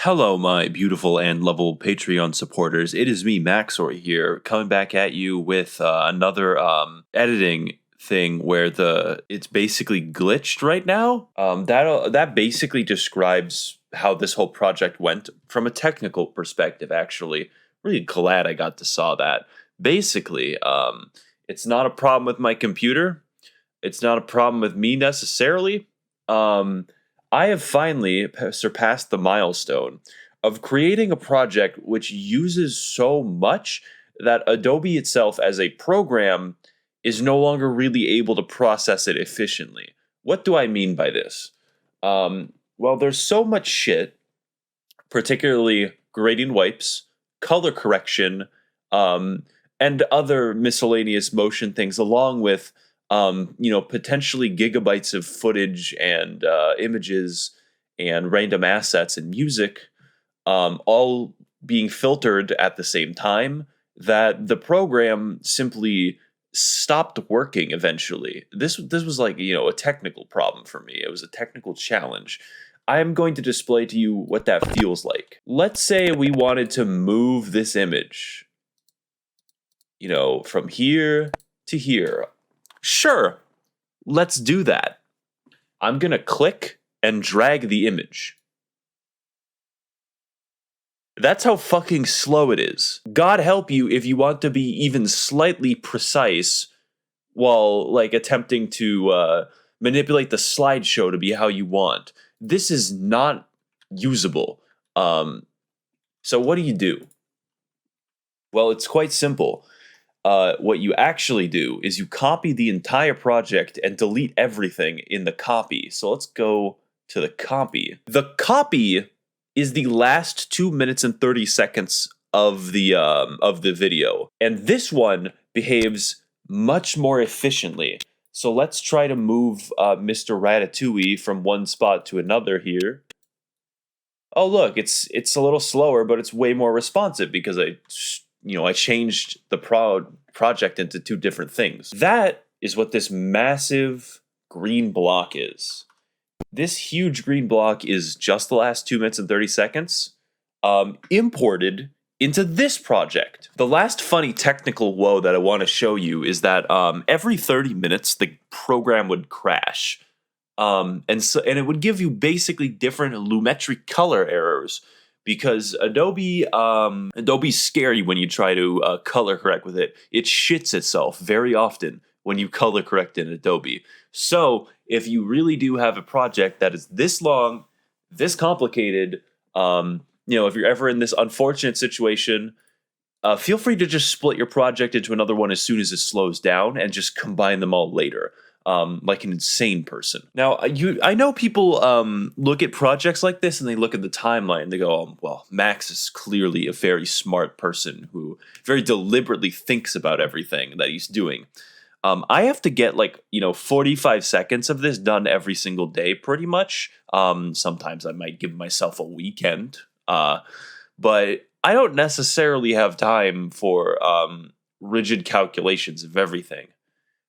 Hello, my beautiful and lovable Patreon supporters. It is me, Maxor, here, coming back at you with another editing thing where it's basically glitched right now. That basically describes how this whole project went from a technical perspective. Actually, really glad I got to saw that. Basically, it's not a problem with my computer. It's not a problem with me necessarily. I have finally surpassed the milestone of creating a project which uses so much that Adobe itself as a program is no longer really able to process it efficiently. What do I mean by this? Well, there's so much shit, particularly gradient wipes, color correction, and other miscellaneous motion things, along with potentially gigabytes of footage and images and random assets and music, all being filtered at the same time, that the program simply stopped working eventually. This was like, a technical problem for me. It was a technical challenge. I am going to display to you what that feels like. Let's say we wanted to move this image, from here to here. Sure, let's do that. I'm going to click and drag the image. That's how fucking slow it is. God help you if you want to be even slightly precise while attempting to manipulate the slideshow to be how you want. This is not usable. So what do? Well, it's quite simple. What you actually do is you copy the entire project and delete everything in the copy. So let's go to the copy. The copy is the last 2 minutes and 30 seconds of the video, and this one behaves much more efficiently. So let's try to move Mr. Ratatouille from one spot to another here. Oh look, it's a little slower, but it's way more responsive because I changed the project into two different things. That is what this massive green block is. This huge green block is just the last 2 minutes and 30 seconds imported into this project. The last funny technical woe that I want to show you is that every 30 minutes the program would crash. And it would give you basically different lumetri color errors, because Adobe's scary when you try to color correct with it. It shits itself very often when you color correct in Adobe. So if you really do have a project that is this long, this complicated, if you're ever in this unfortunate situation, feel free to just split your project into another one as soon as it slows down and just combine them all later. Like an insane person. Now, I know people look at projects like this and they look at the timeline and they go, oh, well, Max is clearly a very smart person who very deliberately thinks about everything that he's doing. I have to get 45 seconds of this done every single day, pretty much. Sometimes I might give myself a weekend, but I don't necessarily have time for rigid calculations of everything.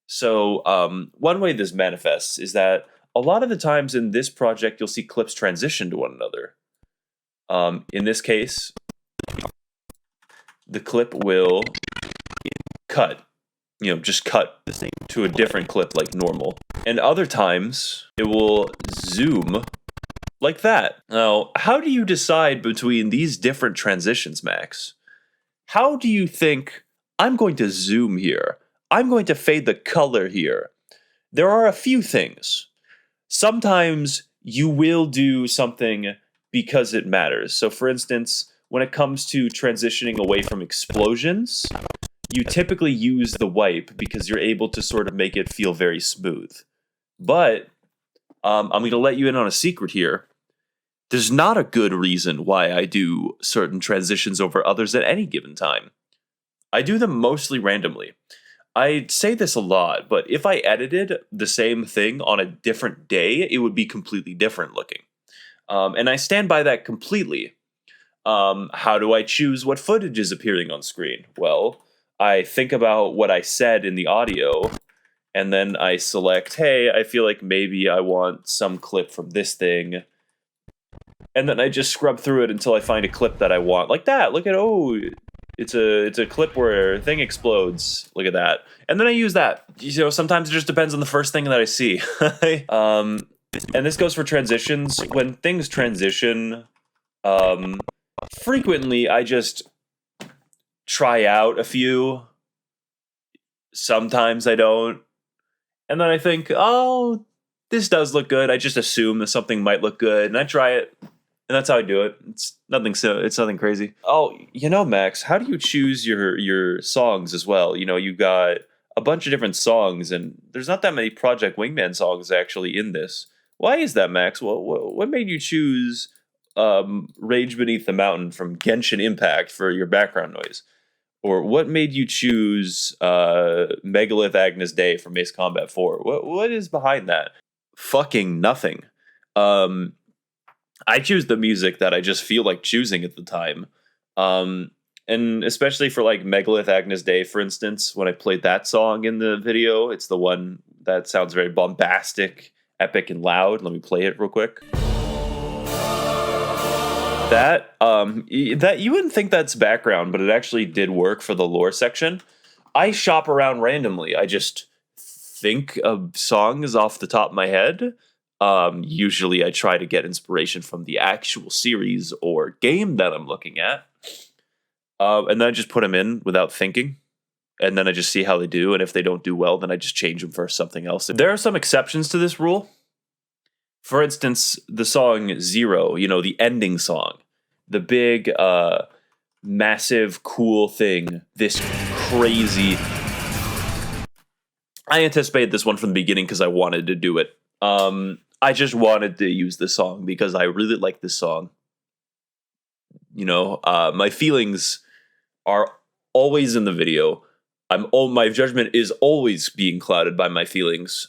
So one way this manifests is that a lot of the times in this project, you'll see clips transition to one another. In this case, the clip will cut, just cut to a different clip like normal. And other times, it will zoom like that. Now, how do you decide between these different transitions, Max? How do you think I'm going to zoom here? I'm going to fade the color here. There are a few things. Sometimes you will do something because it matters. So for instance, when it comes to transitioning away from explosions, you typically use the wipe because you're able to sort of make it feel very smooth. But I'm going to let you in on a secret here. There's not a good reason why I do certain transitions over others at any given time. I do them mostly randomly. I say this a lot, but if I edited the same thing on a different day, it would be completely different looking. And I stand by that completely. How do I choose what footage is appearing on screen? Well, I think about what I said in the audio, and then I select, hey, I feel like maybe I want some clip from this thing. and then I just scrub through it until I find a clip that I want. Like that. Look at, oh, it's a clip where a thing explodes. Look at that. And then I use that. You know, sometimes it just depends on the first thing that I see. And this goes for transitions. When things transition, frequently I just try out a few. Sometimes I don't. And then I think, oh, this does look good. I just assume that something might look good, and I try it. And that's how I do it. It's nothing crazy. Oh, you know, Max, how do you choose your songs as well? You know, you got a bunch of different songs, and there's not that many Project Wingman songs actually in this. Why is that, Max? Well, what made you choose Rage Beneath the Mountain from Genshin Impact for your background noise? Or what made you choose Megalith Agnes Day from Ace Combat 4? What is behind that? Fucking nothing. I choose the music that I just feel like choosing at the time. And especially for like Megalith Agnes Day, for instance, when I played that song in the video, it's the one that sounds very bombastic, epic, and loud. Let me play it real quick. That you wouldn't think that's background, but it actually did work for the lore section. I shop around randomly. I just think of songs off the top of my head. Usually I try to get inspiration from the actual series or game that I'm looking at. And then I just put them in without thinking. And then I just see how they do. And if they don't do well, then I just change them for something else. There are some exceptions to this rule. For instance, the song Zero, you know, the ending song, the big, massive, cool thing, this crazy. I anticipated this one from the beginning because I wanted to do it. I just wanted to use this song because I really like this song. You know, my feelings are always in the video. My judgment is always being clouded by my feelings.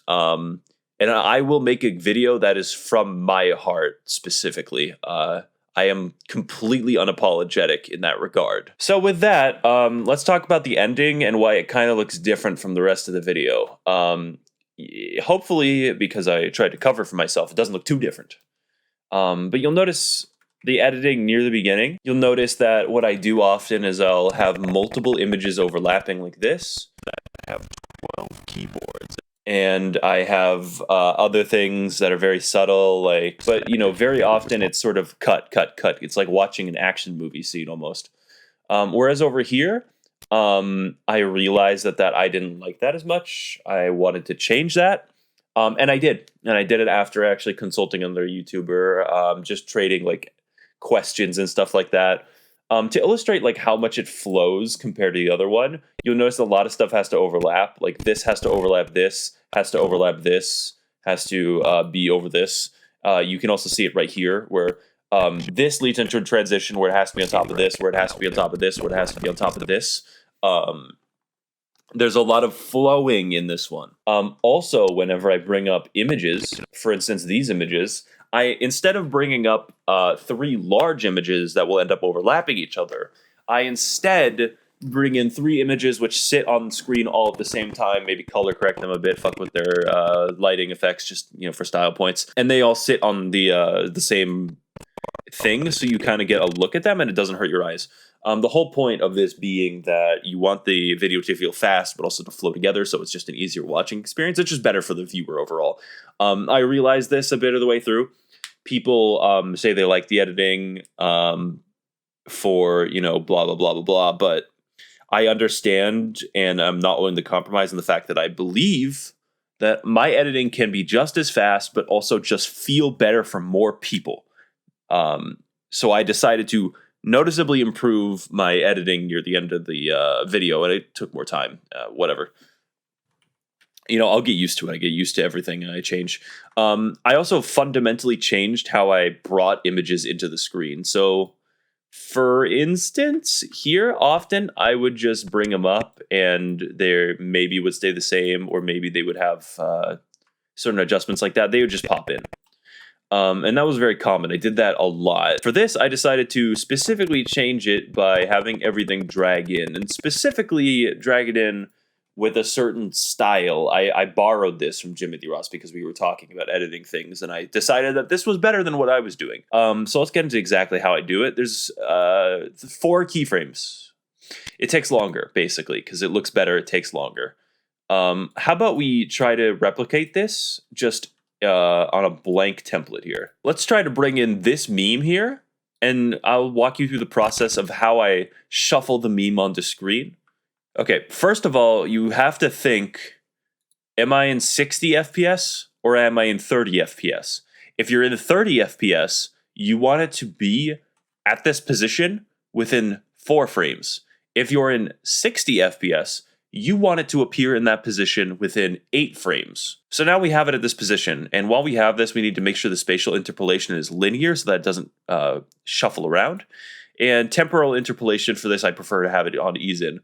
And I will make a video that is from my heart specifically. I am completely unapologetic in that regard. So with that, let's talk about the ending and why it kind of looks different from the rest of the video. Hopefully, because I tried to cover for myself, it doesn't look too different. But you'll notice the editing near the beginning. You'll notice that what I do often is I'll have multiple images overlapping like this. I have 12 keyboards. And I have other things that are very subtle, like, but you know, very often it's sort of cut. It's like watching an action movie scene almost. Whereas over here, I realized that I didn't like that as much. I wanted to change that, and I did. And I did it after actually consulting another YouTuber, just trading like questions and stuff like that. To illustrate like how much it flows compared to the other one, you'll notice a lot of stuff has to overlap. Like this has to overlap this, has to overlap this, has to be over this. You can also see it right here where this leads into a transition where it has to be on top of this, where it has to be on top of this, where it has to be on top of this. There's a lot of flowing in this one. Also, whenever I bring up images, for instance, these images, instead of bringing up 3 large images that will end up overlapping each other, I instead bring in 3 images which sit on the screen all at the same time, maybe color correct them a bit, fuck with their lighting effects, just, you know, for style points. And they all sit on the same thing, so you kind of get a look at them and it doesn't hurt your eyes. The whole point of this being that you want the video to feel fast, but also to flow together, so it's just an easier watching experience. It's just better for the viewer overall. I realized this a bit of the way through. People say they like the editing for, you know, blah, blah, blah, blah, blah, but I understand and I'm not willing to compromise on the fact that I believe that my editing can be just as fast, but also just feel better for more people. So I decided to noticeably improve my editing near the end of the video, and it took more time. Whatever. You know, I'll get used to it. I get used to everything and I change. I also fundamentally changed how I brought images into the screen. So, for instance, here often I would just bring them up and they maybe would stay the same, or maybe they would have certain adjustments like that. They would just pop in. And that was very common. I did that a lot. For this, I decided to specifically change it by having everything drag in, and specifically drag it in with a certain style. I borrowed this from Jimothy Ross because we were talking about editing things, and I decided that this was better than what I was doing. So let's get into exactly how I do it. There's 4 keyframes. It takes longer, basically, because it looks better. It takes longer. How about we try to replicate this just on a blank template here? Let's try to bring in this meme here, and I'll walk you through the process of how I shuffle the meme onto screen. Okay, first of all, you have to think, am I in 60 FPS or am I in 30 FPS? If you're in 30 FPS, you want it to be at this position within 4 frames. If you're in 60 FPS, you want it to appear in that position within 8 frames. So now we have it at this position, and while we have this, we need to make sure the spatial interpolation is linear so that it doesn't shuffle around. And temporal interpolation for this, I prefer to have it on ease in.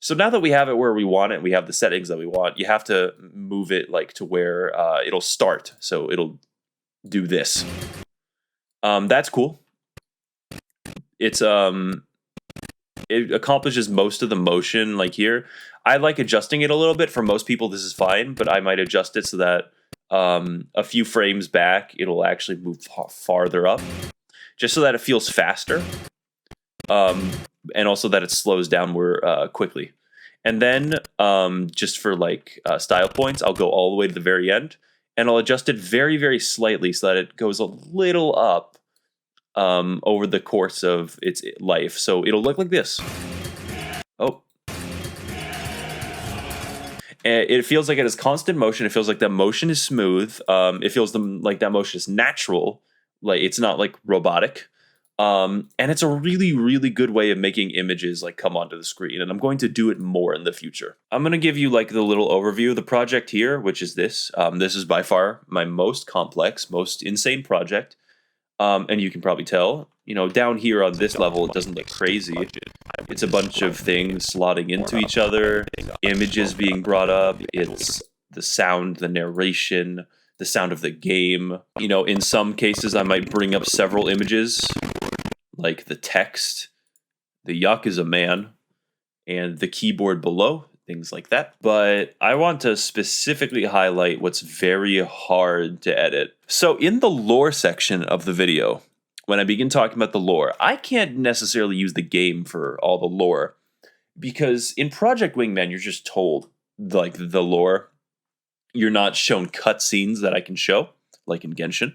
So now that we have it where we want it, we have the settings that we want, you have to move it like to where it'll start. So it'll do this. That's cool. It's it accomplishes most of the motion like here. I like adjusting it a little bit. For most people, this is fine, but I might adjust it so that a few frames back, it'll actually move farther up, just so that it feels faster. And also that it slows down more quickly. And then just for like style points, I'll go all the way to the very end, and I'll adjust it very, very slightly so that it goes a little up over the course of its life. So it'll look like this. Oh. And it feels like it has constant motion. It feels like that motion is smooth. It feels like that motion is natural. Like it's not like robotic. And it's a really, really good way of making images like come onto the screen. And I'm going to do it more in the future. I'm going to give you like the little overview of the project here, which is this. This is by far my most complex, most insane project. And you can probably tell, you know, down here on this level, it doesn't look crazy. It's a bunch of things slotting into each other, images being brought up. It's the sound, the narration, the sound of the game. You know, in some cases, I might bring up several images, like the text, the yuck is a man, and the keyboard below, things like that. But I want to specifically highlight what's very hard to edit. So in the lore section of the video, when I begin talking about the lore, I can't necessarily use the game for all the lore, because in Project Wingman, you're just told like the lore. You're not shown cutscenes that I can show, like in Genshin.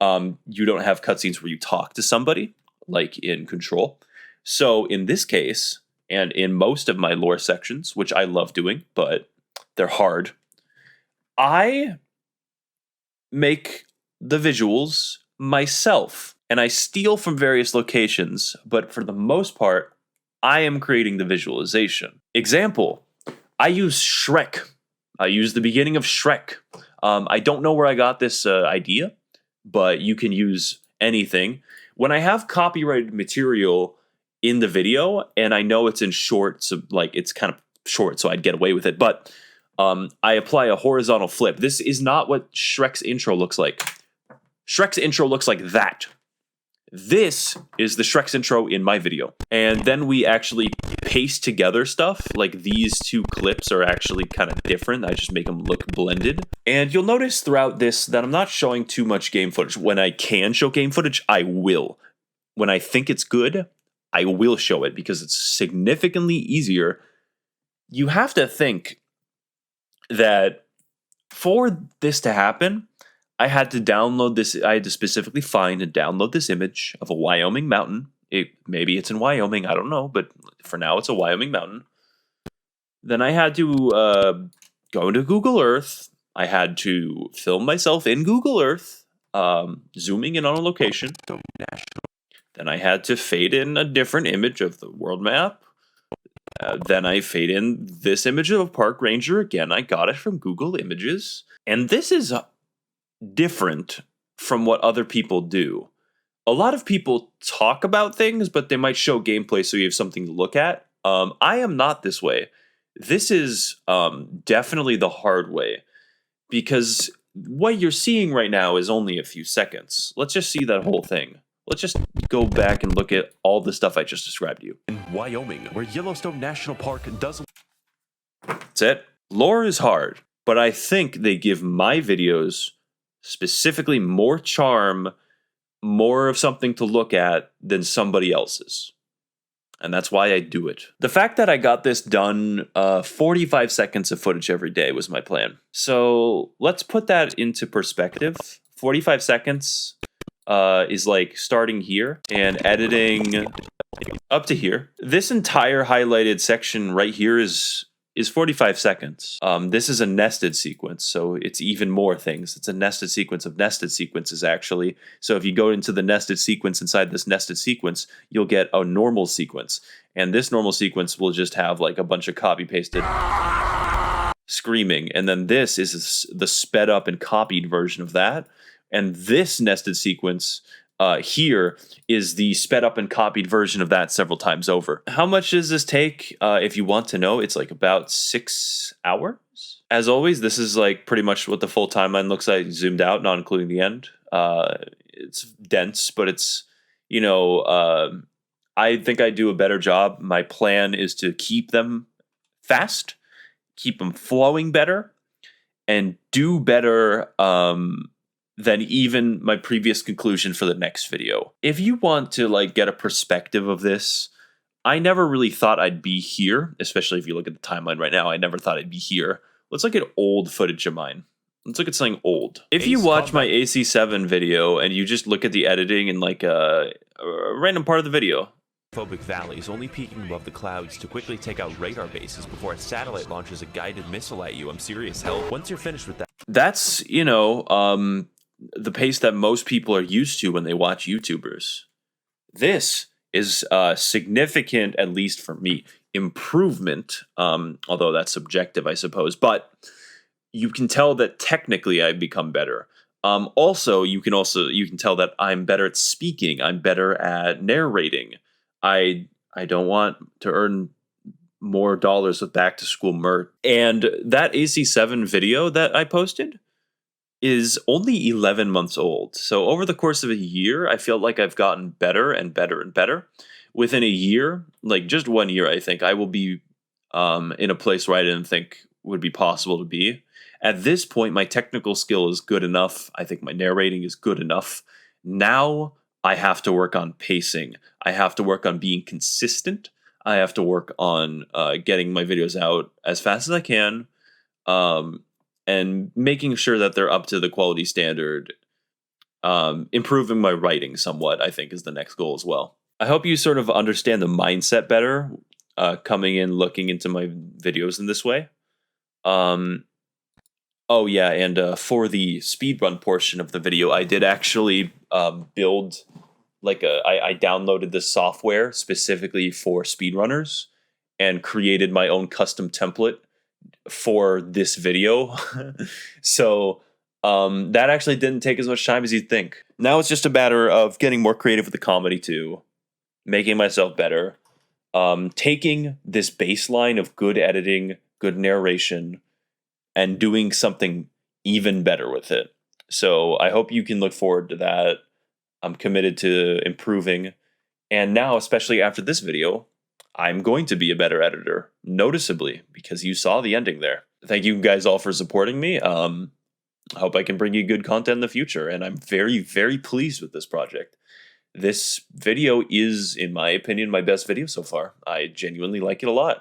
You don't have cutscenes where you talk to somebody, like in Control. So in this case, and in most of my lore sections, which I love doing, but they're hard, I make the visuals myself. And I steal from various locations, but for the most part, I am creating the visualization. Example, I use Shrek. I use the beginning of Shrek. I don't know where I got this idea, but you can use anything. When I have copyrighted material in the video, and I know it's in short, so like it's kind of short, so I'd get away with it, but I apply a horizontal flip. This is not what Shrek's intro looks like. Shrek's intro looks like that. This is the Shrek's intro in my video. And then we actually paste together stuff. Like these two clips are actually kind of different. I just make them look blended. And you'll notice throughout this that I'm not showing too much game footage. When I can show game footage, I will. When I think it's good, I will show it because it's significantly easier. You have to think that for this to happen, I had to download this. I had to specifically find and download this image of a Wyoming mountain. Maybe it's in Wyoming. I don't know. But for now, it's a Wyoming mountain. Then I had to go into Google Earth. I had to film myself in Google Earth, zooming in on a location. Then I had to fade in a different image of the world map. Then I fade in this image of a park ranger. Again, I got it from Google Images. And this is different from what other people do. A lot of people talk about things, but they might show gameplay so you have something to look at. I am not this way. This is definitely the hard way, because what you're seeing right now is only a few seconds. Let's just see that whole thing. Let's just go back and look at all the stuff I just described to you. In Wyoming, where Yellowstone National Park does... That's it. Lore is hard, but I think they give my videos specifically more charm, more of something to look at than somebody else's. And that's why I do it. The fact that I got this done, 45 seconds of footage every day was my plan. So let's put that into perspective. 45 seconds is like starting here and editing up to here. This entire highlighted section right here is 45 seconds. This is a nested sequence, so it's even more things. It's a nested sequence of nested sequences, actually. So if you go into the nested sequence inside this nested sequence, you'll get a normal sequence. And this normal sequence will just have like a bunch of copy-pasted screaming. And then this is the sped up and copied version of that. And this nested sequence here is the sped up and copied version of that several times over. How much does this take? If you want to know, it's like about 6 hours. As always, this is like pretty much what the full timeline looks like, zoomed out, not including the end. It's dense, but it's, you know, I think I do a better job. My plan is to keep them fast, keep them flowing better, and do better than even my previous conclusion for the next video. If you want to like get a perspective of this, I never really thought I'd be here, especially if you look at the timeline right now. I never thought I'd be here. Let's look at old footage of mine. Let's look at something old. If you watch my AC7 video and you just look at the editing in like a random part of the video, Phobic valleys only peaking above the clouds to quickly take out radar bases before a satellite launches a guided missile at you. I'm serious, hell. Once you're finished with that, that's, you know, the pace that most people are used to when they watch YouTubers. This is significant, at least for me, improvement, although that's subjective, I suppose. But you can tell that technically I've become better. Also, you can tell that I'm better at speaking. I'm better at narrating. I don't want to earn more dollars with back to school merch. And that AC7 video that I posted is only 11 months old. So over the course of a year, I feel like I've gotten better and better and better. Within a year, like just 1 year, I think I will be in a place where I didn't think would be possible to be. At this point, my technical skill is good enough. I think my narrating is good enough. Now I have to work on pacing. I have to work on being consistent. I have to work on getting my videos out as fast as I can. And making sure that they're up to the quality standard, improving my writing somewhat, I think is the next goal as well. I hope you sort of understand the mindset better, coming in, looking into my videos in this way. Oh yeah, and for the speedrun portion of the video, I did actually build, like I downloaded the software specifically for speedrunners and created my own custom template for this video. So that actually didn't take as much time as you'd think. Now it's just a matter of getting more creative with the comedy too, making myself better, taking this baseline of good editing, good narration, and doing something even better with it. So I hope you can look forward to that. I'm committed to improving. And now, especially after this video, I'm going to be a better editor, noticeably, because you saw the ending there. Thank you guys all for supporting me. I hope I can bring you good content in the future, and I'm very, very pleased with this project. This video is, in my opinion, my best video so far. I genuinely like it a lot.